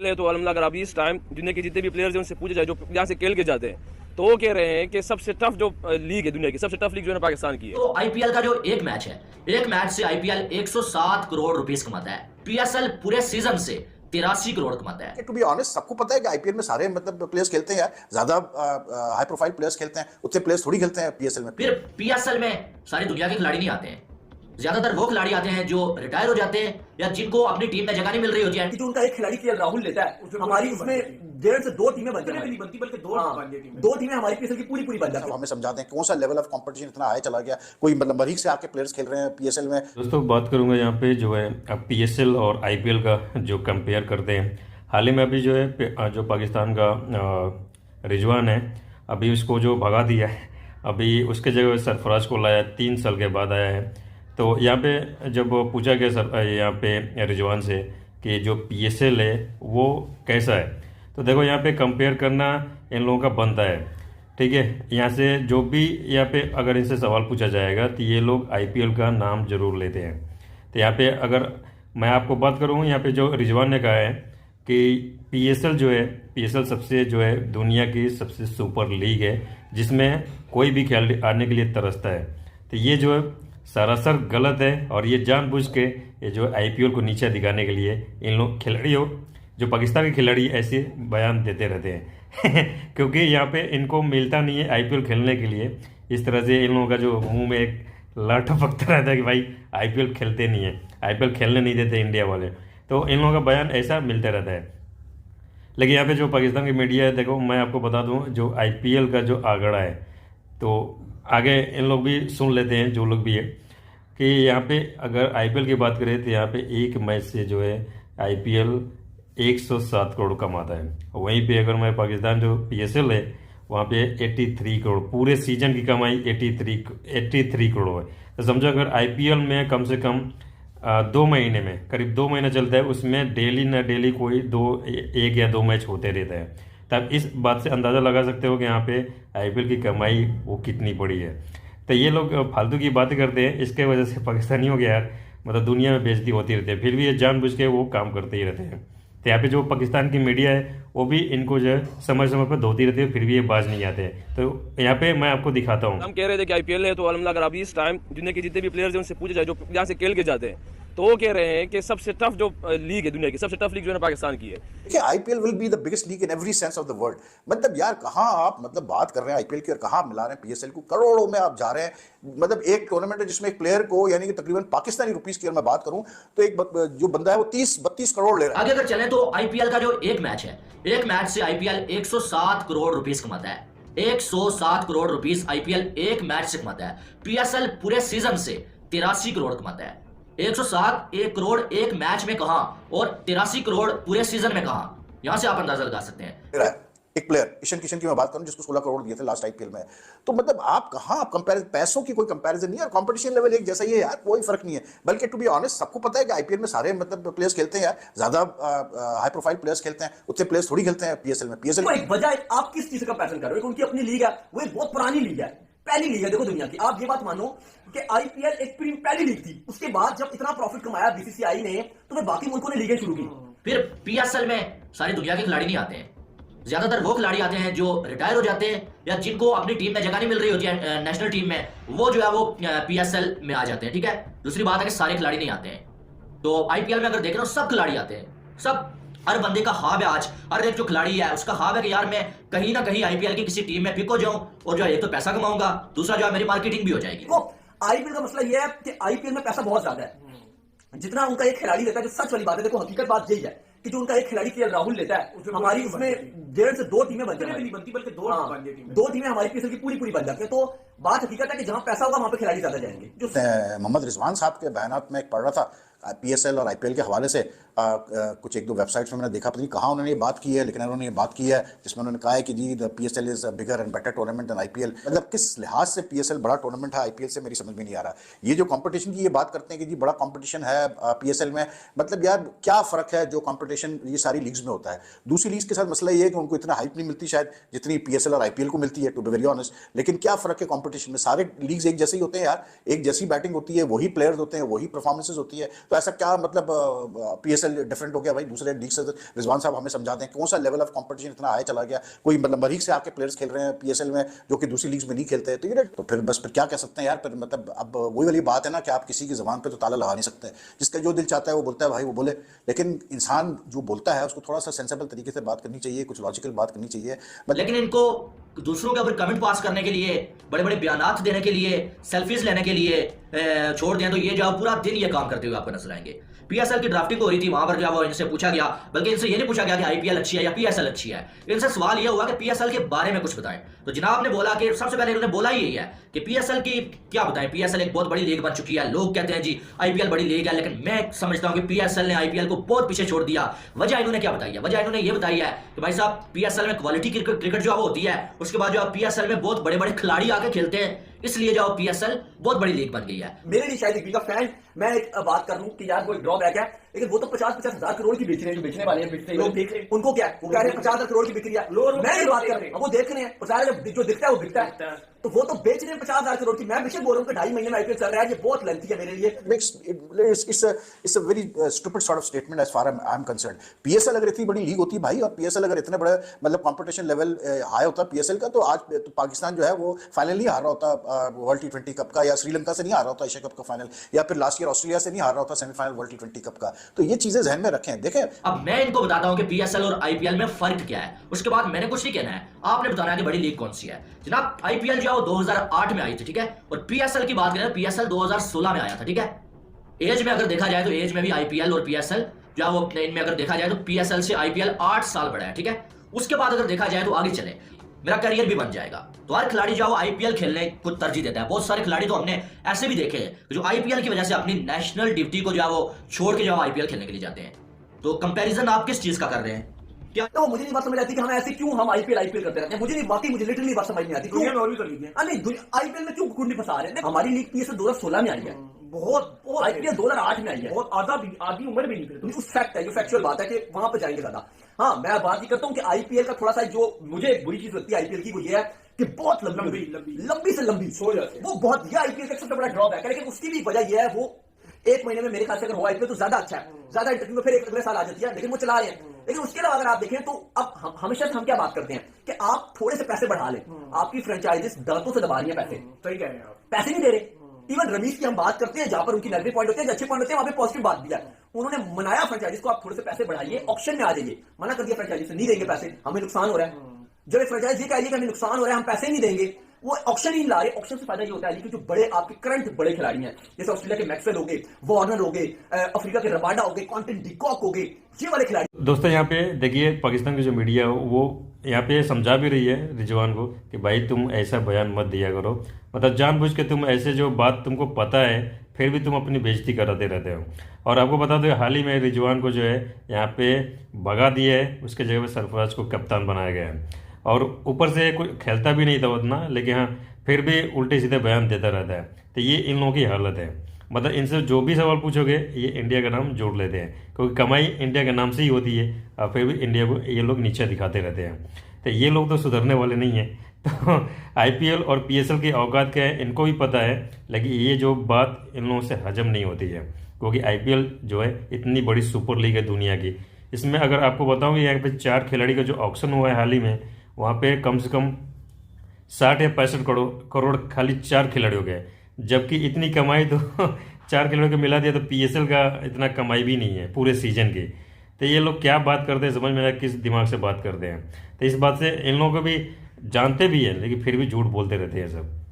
तो अलहमदुलिल्लाह अगर अभी इस टाइम दुनिया के जितने भी प्लेयर्स हैं उनसे पूछा जाए जो यहाँ से खेल के जाते हैं तो वो कह रहे हैं कि सबसे टफ जो लीग है दुनिया की सबसे टफ लीग जो है पाकिस्तान की है। तो आईपीएल का जो एक मैच है, एक मैच से आईपीएल 107 करोड़ रुपीस कमाता है। पीएसएल पूरे सीजन से 83 करोड़ कमाता है। टू बी ऑनेस्ट सबको पता है कि आईपीएल में सारे मतलब प्लेयर्स खेलते हैं यार, ज्यादा हाई प्रोफाइल प्लेयर्स खेलते हैं, उतने प्लेयर्स थोड़ी खेलते हैं पीएसएल में। फिर पीएसएल में सारी दुनिया के खिलाड़ी नहीं आते हैं, ज्यादातर वो खिलाड़ी आते हैं जो रिटायर हो जाते हैं या जिनको अपनी टीम में जगह नहीं मिल रही होती है। जो उनका एक खिलाड़ी केएल राहुल लेता है, हमारी उसमें 1.5 से 2 टीमें बनती है, बल्कि 2 टीमें हमारी पीएसएल की पूरी बन जाती है। हमें समझाते हैं कौन सा लेवल ऑफ कंपटीशन इतना हाई चला गया, कोई मतलब मरीज से आके प्लेयर्स खेल रहे हैं पीएसएल में। दोस्तों बात करूंगा यहाँ पे जो है अब पीएसएल और आईपीएल का जो कंपेयर करते हैं। हाल ही में अभी जो है जो पाकिस्तान का रिजवान है अभी उसको जो भगा दिया है, अभी उसके जगह सरफराज को लाया 3 साल के बाद आया है। तो यहाँ पे जब पूछा गया यहाँ पे रिजवान से कि जो पीएसएल है वो कैसा है, तो देखो यहाँ पे कंपेयर करना इन लोगों का बनता है, ठीक है। यहाँ से जो भी यहाँ पे अगर इनसे सवाल पूछा जाएगा तो ये लोग आईपीएल का नाम जरूर लेते हैं। तो यहाँ पे अगर मैं आपको बात करूँ, यहाँ पे जो रिजवान ने कहा है कि पीएसएल जो है, पीएसएल सबसे जो है दुनिया की सबसे सुपर लीग है जिसमें कोई भी खिलाड़ी आने के लिए तरसता है। तो ये जो है सरासर गलत है और ये जानबूझ के ये जो आईपीएल को नीचे दिखाने के लिए इन लोग खिलाड़ियों जो पाकिस्तान के खिलाड़ी ऐसे बयान देते रहते हैं क्योंकि यहाँ पे इनको मिलता नहीं है आईपीएल खेलने के लिए। इस तरह से इन लोगों का जो मुंह में एक लाठ टपकता रहता है कि भाई आईपीएल खेलते नहीं है, आईपीएल खेलने नहीं देते इंडिया वाले, तो इन लोगों का बयान ऐसा मिलता रहता है। लेकिन यहाँ पे जो पाकिस्तान की मीडिया है, देखो मैं आपको बता दूँ जो आईपीएल का जो आंकड़ा है तो आगे इन लोग भी सुन लेते हैं जो लोग भी है कि यहाँ पे अगर आईपीएल की बात करें तो यहाँ पे एक मैच से जो है आईपीएल 107 करोड़ कमाता है। वहीं पे अगर मैं पाकिस्तान जो पीएसएल है वहाँ पे 83 करोड़, पूरे सीजन की कमाई 83 करोड़ है। तो समझो अगर आईपीएल में कम से कम 2 महीने में करीब 2 महीना चलता है, उसमें डेली ना डेली कोई एक या दो मैच होते रहते हैं। तब इस बात से अंदाज़ा लगा सकते हो कि यहाँ पे आईपीएल की कमाई वो कितनी बड़ी है। तो ये लोग फालतू की बातें करते हैं, इसके वजह से पाकिस्तानियों के यार मतलब दुनिया में बेइज्जती होती रहती है, फिर भी ये जानबूझ के वो काम करते ही रहते हैं। तो यहाँ पे जो पाकिस्तान की मीडिया है वो भी इनको जो है समय समय पर धोती रहती है, फिर भी ये बाज नहीं आते हैं। तो यहाँ पे मैं आपको दिखाता हूँ। हम कह रहे थे कि आईपीएल है तो अलहमदुलिल्लाह अगर अभी इस टाइम दुनिया के जितने भी प्लेयर्स हैं उनसे पूछा जाए जो यहाँ से खेल के जाते हैं तो वो कह रहे हैं कि सबसे टफ जो लीग है दुनिया की सबसे टफ लीग जो है पाकिस्तान की है। देखिए IPL will be the biggest league in every sense of the world. मतलब यार कहाँ आप मतलब बात कर रहे हैं आईपीएल की और कहाँ मिला रहे हैं पीएसएल को, करोड़ों में आप जा रहे हैं। मतलब एक टूर्नामेंट है जिसमें एक प्लेयर को यानी कि तकरीबन पाकिस्तानी रुपीस की अगर मैं बात करूं तो एक जो बंदा है वो 30-32 करोड़ ले रहा है। आगे अगर चले तो आईपीएल का जो एक मैच है, एक मैच से आईपीएल 107 करोड़ रुपीस कमाता है। 107 करोड़ रुपीस आईपीएल एक मैच से कमाता है। पीएसएल पूरे सीजन से 83 करोड़ कमाता है। 107 करोड़ एक मैच में कहां और 83 करोड़ पूरे सीजन में कहां, यहां से आप अंदाजा लगा सकते हैं। एक प्लेयर ईशान किशन की मैं बात करूं जिसको 16 करोड़ दिए थे लास्ट आईपीएल में, तो मतलब आप कहां आप कंपैरिजन, पैसों की कोई कंपैरिजन नहीं है और कंपटीशन लेवल एक जैसा ही है यार, कोई फर्क नहीं है। बल्कि टू बी ऑनेस्ट सबको पता है कि आईपीएल में सारे मतलब प्लेयर्स खेलते हैं यार, ज्यादा हाई प्रोफाइल प्लेयर्स खेलते हैं, उतने प्लेयर्स थोड़ी खेलते हैं पीएसएल में। पीएसएल एक वजह आप किस चीज का कंपैरिजन कर रहे हो, उनकी अपनी लीग है, वो एक बहुत पुरानी लीग है, पहली लीग है देखो दुनिया की। आप ये बात मानो कि आईपीएल एक पहली लीग थी, उसके बाद जब इतना प्रॉफिट कमाया बीसीसीआई ने तो फिर बाकी मुल्कों ने लीगें शुरू की। फिर पीएसएल में सारी दुनिया के खिलाड़ी नहीं आते हैं, ज्यादातर वो खिलाड़ी आते हैं जो रिटायर हो जाते हैं या जिनको अपनी टीम में जगह नहीं मिल रही होती है नेशनल टीम में, वो जो है वो पीएसएल में आ जाते हैं, ठीक है। दूसरी बात है कि सारे खिलाड़ी नहीं आते हैं। तो आईपीएल में अगर देख रहे हो सब खिलाड़ी आते हैं, सब, हर बंदे का ख्वाब है, आज हर एक जो खिलाड़ी है उसका ख्वाब है कि यार मैं कहीं ना कहीं आईपीएल की किसी टीम में पिक हो जाऊं और जो है एक तो पैसा कमाऊंगा, दूसरा जो है मेरी मार्केटिंग भी हो जाएगी। तो आईपीएल का मसला यह है कि आईपीएल में पैसा बहुत ज्यादा है, जितना उनका एक खिलाड़ी लेता है। जो सच वाली बात है, देखो हकीकत बात यही है कि जो उनका एक खिलाड़ी केएल राहुल लेता है, हमारी उसमें 1.5 से 2 टीमें बनती है, बल्कि 2 टीमें हमारी पीएसएल की पूरी बन जाती है। तो बात हकीकत है कि जहां पैसा होगा वहां पे खिलाड़ी ज्यादा जाएंगे। जो मोहम्मद रिजवान साहब के बयानात में एक पढ़ रहा था पीएसएल और आईपीएल के हवाले से, कुछ एक दो वेबसाइट्स में मैंने देखा, पता नहीं कहाँ उन्होंने ये बात की है, लेकिन उन्होंने ये बात की है जिसमें उन्होंने कहा है कि जी the PSL is a bigger and better tournament than IPL. मतलब किस लिहाज से पीएसएल बड़ा टूर्नामेंट है आईपीएल से, मेरी समझ में नहीं आ रहा। ये जो कंपटीशन की ये बात करते हैं कि जी बड़ा कंपटीशन है पीएसएल में, मतलब यार क्या फ़र्क है जो कंपटीशन ये सारी लीग्स में होता है। दूसरी लीग्स के साथ मसला ये है कि उनको इतना हाइप नहीं मिलती शायद जितनी पीएसएल और आईपीएल को मिलती है, टू बी वेरी ऑनेस्ट। लेकिन क्या फ़र्क है कंपटीशन में, सारे लीग्स एक जैसे ही होते हैं यार, एक जैसी बैटिंग होती है, वही प्लेयर्स होते हैं, वही परफॉर्मेंसेज होती है। तो ऐसा क्या मतलब PSL डिफरेंट हो गया भाई दूसरे लीग से? रिजवान साहब हमें समझाते हैं कौन सा लेवल ऑफ कंपटीशन इतना हाई चला गया? कोई मतलब मरीज से आपके प्लेयर्स खेल रहे हैं PSL में जो कि दूसरी लीग्स में नहीं खेलते हैं, तो ये तो फिर बस फिर क्या कह सकते हैं यार? फिर मतलब अब वही वाली बात है ना कि आप किसी की ज़बान पे तो ताला लगा नहीं सकते। जिसका जो दिल चाहता है वो बोलता है भाई, वो बोले। लेकिन इंसान जो बोलता है उसको थोड़ा सा सेंसेबल तरीके से बात करनी चाहिए, कुछ लॉजिकल बात करनी चाहिए। लेकिन इनको दूसरों के ऊपर कमेंट पास करने के लिए, बड़े बड़े बयानात देने के लिए, सेल्फीज लेने के लिए छोड़ दें तो ये जो पूरा दिन ये काम करते हुए आपको नजर आएंगे। PSL की ड्राफ्टिंग हो रही थी, वहां पर जो वो इनसे पूछा गया, बल्कि इनसे ये नहीं पूछा गया कि IPL अच्छी है या PSL अच्छी है। इनसे सवाल ये हुआ कि PSL के बारे में कुछ बताएं। तो जनाब ने बोला कि सबसे पहले इन्होंने बोला ही यही है कि PSL की क्या बताएं, PSL एक बहुत बड़ी लीग बन चुकी है। लोग कहते हैं जी IPL बड़ी लीग है, लेकिन मैं समझता हूं कि PSL ने IPL को बहुत पीछे छोड़ दिया। वजह इन्होंने क्या बताई है? वजह इन्होंने ये बताई है कि भाई साहब PSL में क्वालिटी क्रिकेट जो होती है, उसके बाद जो PSL में बहुत बड़े बड़े खिलाड़ी आके खेलते हैं, इसलिए जो PSL बहुत बड़ी लीग बन गई है। मेरे लिए शायद एक फैन, मैं एक बात कर लूं कि यार वो एक ड्रॉबैक है, लेकिन वो तो 50-50 हजार करोड़ की बेच रहे हैं, जो बेचने वाले हैं, लोग देख रहे हैं। उनको क्या है, वो कह रहे हैं 50,000 करोड़ की बिक्री है, मैं ये बात कर रहे हैं, वो देख रहे हैं, और सारा जो दिखता है वो बिकता है। तो वो तो बेच रहे हैं 50,000 करोड़ की। मैं बेशक बोल रहा हूँ कि 2.5 महीने में IPL चल रहा है, ये बहुत लेंथी है मेरे लिए। It's a very stupid sort of statement as far as I'm concerned. PSL अगर इतनी बड़ी लीग होती भाई, और PSL अगर इतने बड़े मतलब कंपटीशन लेवल हाई होता PSL का, तो आज तो पाकिस्तान जो है वो फाइनल नहीं हार रहा होता वर्ल्ड T20 कप का, या श्रीलंका से नहीं हार रहा होता एशिया कप का फाइनल, या फिर लास्ट ईयर ऑस्ट्रेलिया से नहीं हार रहा होता सेमीफाइनल वर्ल्ड T20 कप का। तो ये चीजें ध्यान में रखें। देखें, अब मैं इनको बताता हूं कि PSL और IPL में फर्क क्या है, उसके बाद मैंने कुछ नहीं कहना है, आपने बताना है कि बड़ी लीग कौन सी है। जनाब IPL जो 2008 में आई थी, ठीक है, और PSL की बात करें, PSL 2016 में आया था, ठीक है। एज में अगर देखा जाए तो एज में भी IPL और PSL जो है वो इनमें अगर देखा जाए तो PSL से IPL 8 साल बड़ा है, ठीक है। उसके बाद अगर देखा जाए तो आगे चले, मेरा करियर भी बन जाएगा। तो हर खिलाड़ी जो IPL खेलने को तरजीह देता है। बहुत सारे खिलाड़ी तो हमने ऐसे भी देखे हैं जो IPL की वजह से अपनी नेशनल ड्यूटी को जो है वो छोड़ के जो IPL खेलने के लिए जाते हैं। तो कंपैरिजन आप किस चीज का कर रहे हैं? क्या तो मुझे नहीं बात समझ आती कि हम ऐसे क्यों हम IPL करते रहते हैं। मुझे नहीं, बाकी मुझे लिटरली बात समझ नहीं आती। दुनिया में और भी तो लीग है, नहीं IPL में क्यों कुंडी फंसा रहे हैं? हमारी लीग PSL 2016 में आई है, बहुत IPL 2008 में आई है, बहुत आधी उम्र भी नहीं। उस फैक्ट है, जो फैक्चुअल बात है कि वहां पर जाएंगे ज्यादा। हाँ, मैं बात ही करता हूँ कि IPL का थोड़ा सा जो मुझे बुरी चीज लगती है IPL की, वो ये है कि बहुत लंबी से लंबी हो जाती है। वो बहुत, ये IPL का सबसे बड़ा ड्रॉबैक है। लेकिन उसकी भी वजह यह है, वो 1 महीने में मेरे ख्याल से अगर हो IPL तो ज्यादा अच्छा है, ज्यादा इंटरव्यू में फिर एक अगले साल आ जाती है, लेकिन वो चला रहे हैं। लेकिन उसके अलावा अगर आप देखें तो अब हमेशा से हम क्या बात करते हैं कि आप थोड़े से पैसे बढ़ा लें। आपकी फ्रेंचाइजीज दांतों से दबा रही है पैसे, सही कह रहे हैं आप, पैसे नहीं दे रहे। इवन रमीज की हम बात करते हैं, जहां पर उनकी नेगेटिव पॉइंट होते हैं, अच्छे पॉइंट होते हैं, वहां पे पॉजिटिव बात भी है। उन्होंने मनाया फ्रेंचाइजीज को, आप थोड़े से पैसे बढ़ाइए, ऑक्शन में आ जाइए। मना कर दिया फ्रेंचाइजीज से, नहीं देंगे पैसे, हमें नुकसान हो रहा है। जब एक फ्रेंचाइज ये कह रही है कि हमें नुकसान हो रहा है, हम पैसे नहीं देंगे, वो ऑक्शन ही ला रहे। ऑक्शन से फायदा ये होता है कि जो बड़े आपके करंट बड़े खिलाड़ी हैं, जैसे ऑस्ट्रेलिया के मैक्सवेल हो गए, वार्नर हो गए, अफ्रीका के रबाडा हो गए, क्विंटन डिकॉक हो गए, ये वाले खिलाड़ी। दोस्तों यहाँ पे देखिए, पाकिस्तान की जो मीडिया है वो यहाँ पे समझा भी रही है रिजवान को कि भाई तुम ऐसा बयान मत दिया करो, मतलब जानबूझ के तुम ऐसे जो बात तुमको पता है फिर भी तुम अपनी बेइज्जती कराते रहते हो। और आपको बता दो, हाल ही में रिजवान को जो है यहाँ पे भगा दिया है, उसके जगह पे सरफराज को कप्तान बनाया गया है। और ऊपर से कोई खेलता भी नहीं था उतना, लेकिन हाँ फिर भी उल्टे सीधे बयान देता रहता है। तो ये इन लोगों की हालत है। मतलब इनसे जो भी सवाल पूछोगे ये इंडिया का नाम जोड़ लेते हैं, क्योंकि कमाई इंडिया के नाम से ही होती है, और फिर भी इंडिया को ये लोग नीचे दिखाते रहते हैं। तो ये लोग तो सुधरने वाले नहीं हैं। तो IPL और PSL की औकात क्या है इनको भी पता है, लेकिन ये जो बात इन लोगों से हजम नहीं होती है, क्योंकि IPL जो है इतनी बड़ी सुपर लीग है दुनिया की। इसमें अगर आपको बताऊँ कि यहाँ पे 4 खिलाड़ी का जो ऑक्शन हुआ है हाल ही में, वहाँ पे कम से कम 60 या 65 करोड़ खाली 4 खिलाड़ियों के, जबकि इतनी कमाई तो 4 खिलाड़ियों को मिला दिया तो PSL का इतना कमाई भी नहीं है पूरे सीजन की। तो ये लोग क्या बात करते हैं समझ में नहीं, किस दिमाग से बात करते हैं। तो इस बात से इन लोगों को भी जानते भी हैं, लेकिन फिर भी झूठ बोलते रहते हैं सब।